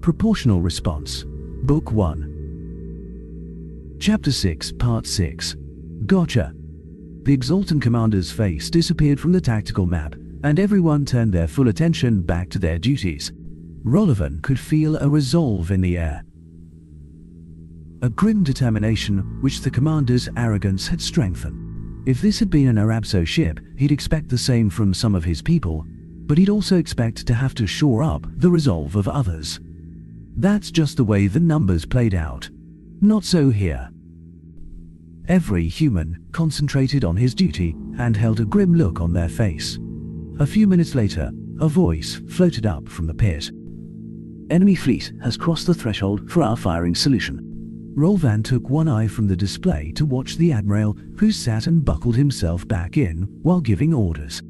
Proportional Response, Book 1. Chapter 6, Part 6. Gotcha. The Exalted Commander's face disappeared from the tactical map, and everyone turned their full attention back to their duties. Rolovan could feel a resolve in the air. A grim determination which the commander's arrogance had strengthened. If this had been an Arabso ship, he'd expect the same from some of his people, but he'd also expect to have to shore up the resolve of others. That's just the way the numbers played out. Not so here. Every human concentrated on his duty and held a grim look on their face. A few minutes later, a voice floated up from the pit. Enemy fleet has crossed the threshold for our firing solution. Rolvan took one eye from the display to watch the Admiral, who sat and buckled himself back in while giving orders.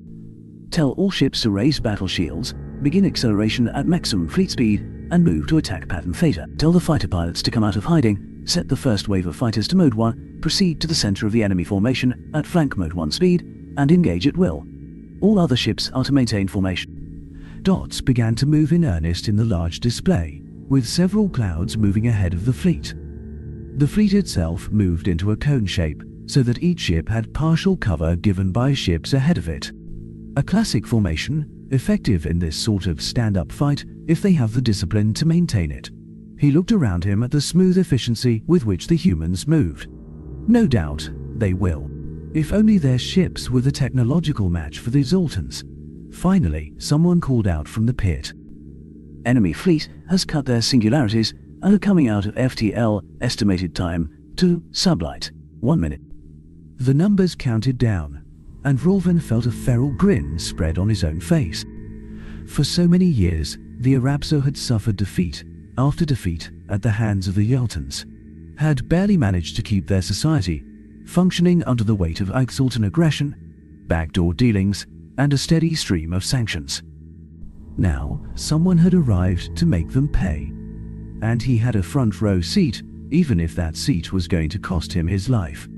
Tell all ships to raise battle shields, begin acceleration at maximum fleet speed, and move to attack pattern theta. Tell the fighter pilots to come out of hiding, set the first wave of fighters to mode 1, proceed to the center of the enemy formation at flank mode 1 speed, and engage at will. All other ships are to maintain formation. Dots began to move in earnest in the large display, with several clouds moving ahead of the fleet. The fleet itself moved into a cone shape, so that each ship had partial cover given by ships ahead of it. A classic formation, effective in this sort of stand-up fight if they have the discipline to maintain it. He looked around him at the smooth efficiency with which the humans moved. No doubt, they will. If only their ships were the technological match for the Zoltans. Finally, someone called out from the pit. Enemy fleet has cut their singularities and are coming out of FTL estimated time to sublight. 1 minute. The numbers counted down, and Rolvan felt a feral grin spread on his own face. For so many years, the Arabso had suffered defeat after defeat at the hands of the Yeltans, had barely managed to keep their society functioning under the weight of Exaltan aggression, backdoor dealings, and a steady stream of sanctions. Now, someone had arrived to make them pay, and he had a front row seat, even if that seat was going to cost him his life.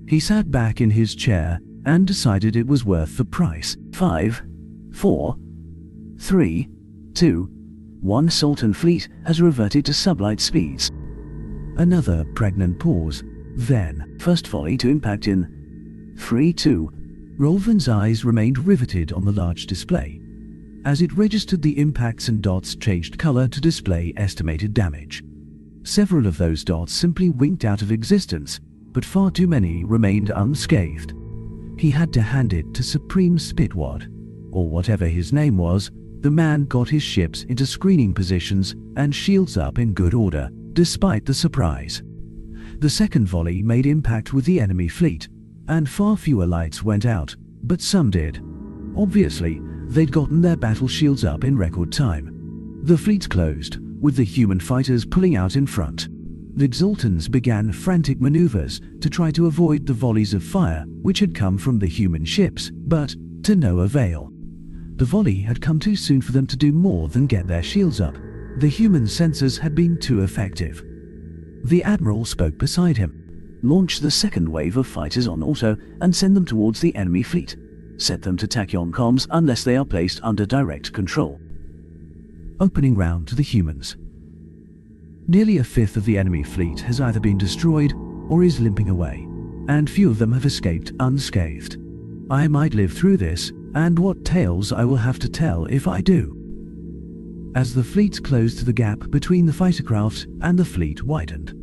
He sat back in his chair and decided it was worth the price. 5, 4, 3, 2, 1. Sultan fleet has reverted to sublight speeds. Another pregnant pause. Then, first volley to impact in 3, 2. Rolvan's eyes remained riveted on the large display. As it registered, the impacts and dots changed color to display estimated damage. Several of those dots simply winked out of existence, but far too many remained unscathed. He had to hand it to Supreme Spitwad, or whatever his name was. The man got his ships into screening positions and shields up in good order, despite the surprise. The second volley made impact with the enemy fleet, and far fewer lights went out, but some did. Obviously, they'd gotten their battle shields up in record time. The fleet closed, with the human fighters pulling out in front. The Exaltans began frantic maneuvers to try to avoid the volleys of fire which had come from the human ships, but to no avail. The volley had come too soon for them to do more than get their shields up. The human sensors had been too effective. The Admiral spoke beside him. Launch the second wave of fighters on auto and send them towards the enemy fleet. Set them to tachyon comms unless they are placed under direct control. Opening round to the humans. Nearly a fifth of the enemy fleet has either been destroyed or is limping away, and few of them have escaped unscathed. I might live through this, and what tales I will have to tell if I do. As the fleet closed the gap between the fighter craft and the fleet widened.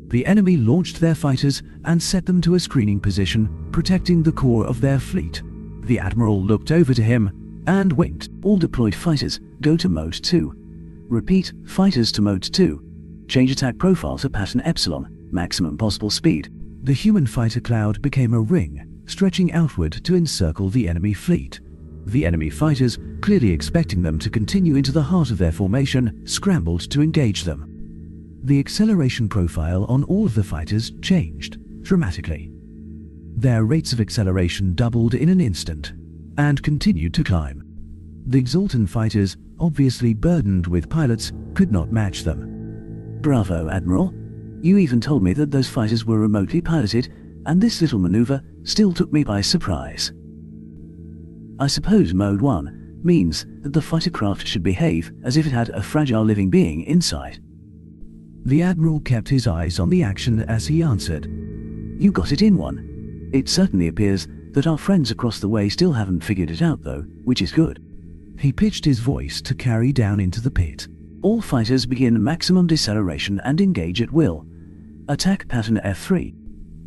The enemy launched their fighters and set them to a screening position, protecting the core of their fleet. The Admiral looked over to him and winked. All deployed fighters go to mode 2. Repeat, fighters to mode 2. Change attack profile to pattern epsilon, maximum possible speed. The human fighter cloud became a ring, stretching outward to encircle the enemy fleet. The enemy fighters, clearly expecting them to continue into the heart of their formation, scrambled to engage them. The acceleration profile on all of the fighters changed dramatically. Their rates of acceleration doubled in an instant, and continued to climb. The Exaltan fighters, obviously burdened with pilots, could not match them. Bravo, Admiral. You even told me that those fighters were remotely piloted, and this little maneuver still took me by surprise. I suppose Mode 1, means that the fighter craft should behave as if it had a fragile living being inside. The Admiral kept his eyes on the action as he answered. You got it in one. It certainly appears that our friends across the way still haven't figured it out though, which is good. He pitched his voice to carry down into the pit. All fighters begin maximum deceleration and engage at will. Attack pattern F3.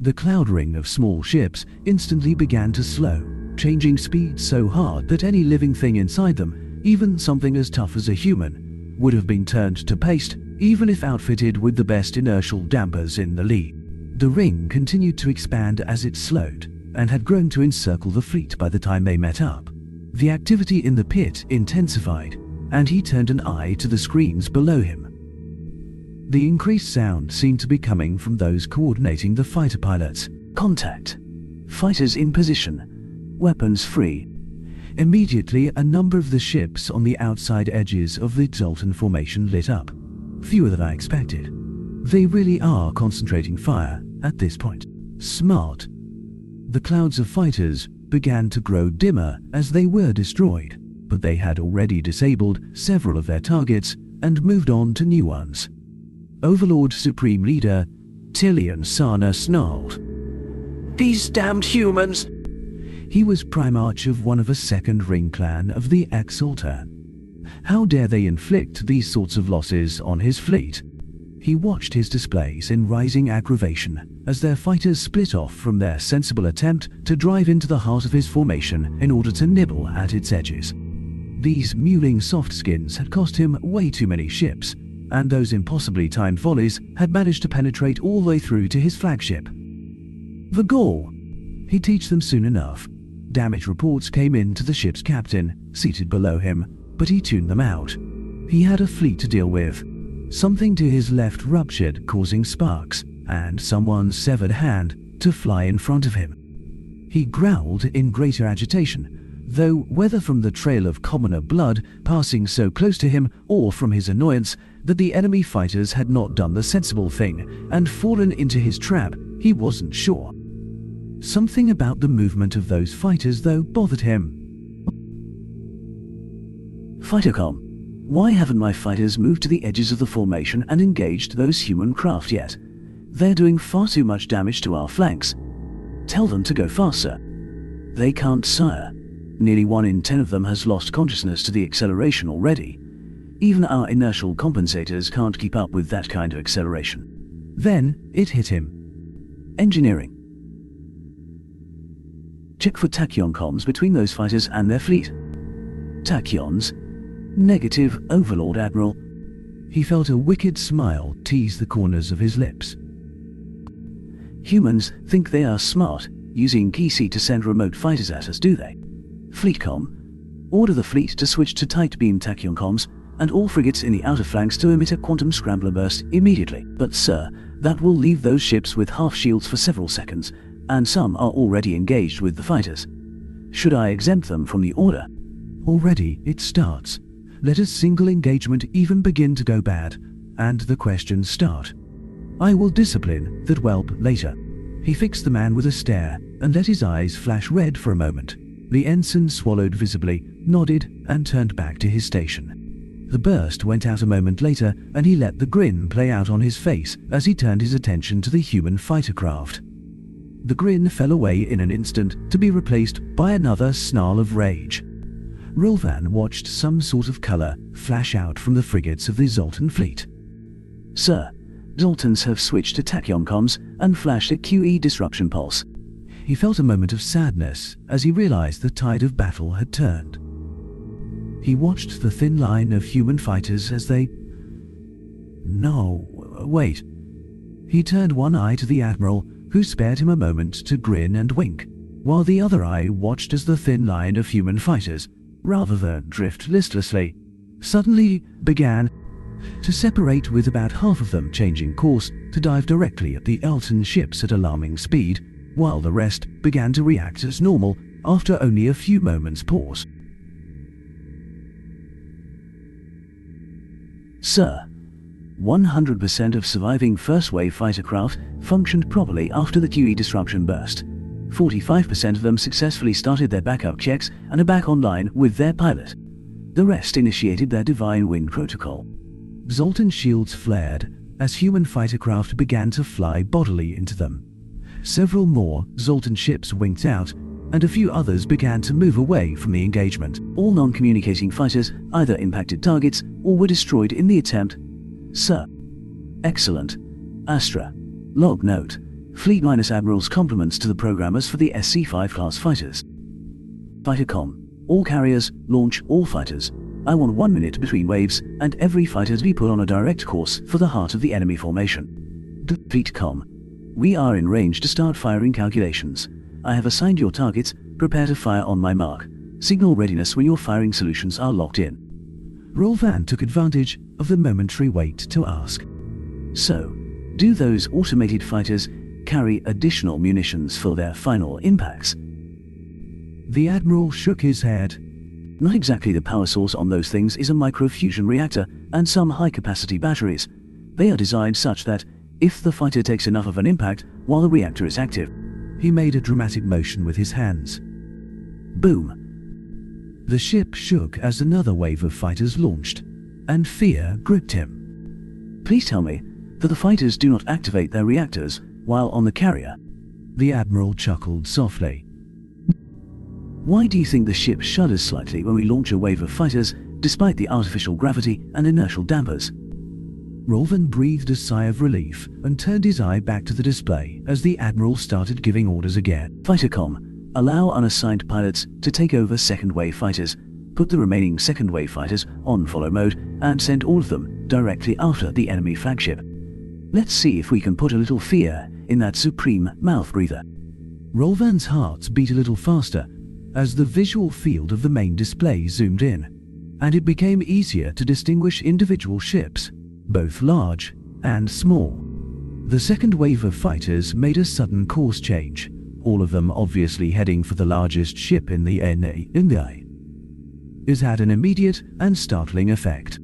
The cloud ring of small ships instantly began to slow, changing speed so hard that any living thing inside them, even something as tough as a human, would have been turned to paste, even if outfitted with the best inertial dampers in the league. The ring continued to expand as it slowed, and had grown to encircle the fleet by the time they met up. The activity in the pit intensified, and he turned an eye to the screens below him. The increased sound seemed to be coming from those coordinating the fighter pilots. Contact. Fighters in position. Weapons free. Immediately, a number of the ships on the outside edges of the Zoltan formation lit up. Fewer than I expected. They really are concentrating fire at this point. Smart. The clouds of fighters began to grow dimmer as they were destroyed, but they had already disabled several of their targets and moved on to new ones. Overlord Supreme Leader Tillian Sana snarled. These damned humans! He was Primarch of one of a second ring clan of the Exalter. How dare they inflict these sorts of losses on his fleet? He watched his displays in rising aggravation as their fighters split off from their sensible attempt to drive into the heart of his formation in order to nibble at its edges. These mewling softskins had cost him way too many ships, and those impossibly timed volleys had managed to penetrate all the way through to his flagship. The gall! He'd teach them soon enough. Damage reports came in to the ship's captain, seated below him, but he tuned them out. He had a fleet to deal with. Something to his left ruptured, causing sparks, and someone's severed hand to fly in front of him. He growled in greater agitation, though whether from the trail of commoner blood passing so close to him or from his annoyance that the enemy fighters had not done the sensible thing and fallen into his trap, he wasn't sure. Something about the movement of those fighters, though, bothered him. Fightercom. Why haven't my fighters moved to the edges of the formation and engaged those human craft yet? They're doing far too much damage to our flanks. Tell them to go faster. They can't, sire. Nearly 1 in 10 of them has lost consciousness to the acceleration already. Even our inertial compensators can't keep up with that kind of acceleration. Then it hit him. Engineering. Check for tachyon comms between those fighters and their fleet. Tachyons. Negative, Overlord Admiral. He felt a wicked smile tease the corners of his lips. Humans think they are smart, using Key-C to send remote fighters at us, do they? Fleetcom. Order the fleet to switch to tight beam tachyon comms, and all frigates in the outer flanks to emit a quantum scrambler burst immediately. But sir, that will leave those ships with half shields for several seconds, and some are already engaged with the fighters. Should I exempt them from the order? Already it starts. Let a single engagement even begin to go bad, and the questions start. I will discipline that whelp later. He fixed the man with a stare and let his eyes flash red for a moment. The ensign swallowed visibly, nodded, and turned back to his station. The burst went out a moment later, and he let the grin play out on his face as he turned his attention to the human fighter craft. The grin fell away in an instant to be replaced by another snarl of rage. Rolvan watched some sort of color flash out from the frigates of the Zoltan fleet. Sir, Zoltans have switched to tachyon comms and flashed a QE disruption pulse. He felt a moment of sadness as he realized the tide of battle had turned. He watched the thin line of human fighters as they... No, wait. He turned one eye to the Admiral, who spared him a moment to grin and wink, while the other eye watched as the thin line of human fighters, rather than drift listlessly, suddenly began to separate, with about half of them changing course to dive directly at the Elton ships at alarming speed, while the rest began to react as normal after only a few moments' pause. Sir, 100% of surviving first-wave fighter craft functioned properly after the QE disruption burst. 45% of them successfully started their backup checks and are back online with their pilot. The rest initiated their Divine Wind Protocol. Zoltan shields flared as human fighter craft began to fly bodily into them. Several more Zoltan ships winked out, and a few others began to move away from the engagement. All non-communicating fighters either impacted targets or were destroyed in the attempt. Sir. Excellent. Astra. Log note. Fleet minus Admiral's compliments to the programmers for the SC-5 class fighters. Fighter.com. All carriers, launch all fighters. I want 1 minute between waves, and every fighter to be put on a direct course for the heart of the enemy formation. Fleet.com. We are in range to start firing calculations. I have assigned your targets. Prepare to fire on my mark. Signal readiness when your firing solutions are locked in. Rolvan took advantage of the momentary wait to ask. So, do those automated fighters carry additional munitions for their final impacts? The Admiral shook his head. Not exactly. The power source on those things is a microfusion reactor and some high-capacity batteries. They are designed such that, if the fighter takes enough of an impact while the reactor is active... He made a dramatic motion with his hands. Boom. The ship shook as another wave of fighters launched, and fear gripped him. Please tell me that the fighters do not activate their reactors while on the carrier. The Admiral chuckled softly. Why do you think the ship shudders slightly when we launch a wave of fighters, despite the artificial gravity and inertial dampers? Rolvan breathed a sigh of relief and turned his eye back to the display as the Admiral started giving orders again. Fighter.com. Allow unassigned pilots to take over second wave fighters. Put the remaining second wave fighters on follow mode and send all of them directly after the enemy flagship. Let's see if we can put a little fear in that supreme mouth breather. Rolvan's heart beat a little faster as the visual field of the main display zoomed in, and it became easier to distinguish individual ships, both large and small. The second wave of fighters made a sudden course change, all of them obviously heading for the largest ship in the NA. It had an immediate and startling effect.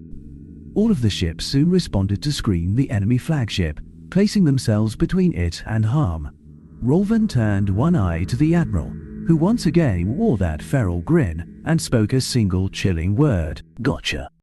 All of the ships soon responded to screen the enemy flagship, placing themselves between it and harm. Rolvan turned one eye to the Admiral, who once again wore that feral grin and spoke a single chilling word. Gotcha.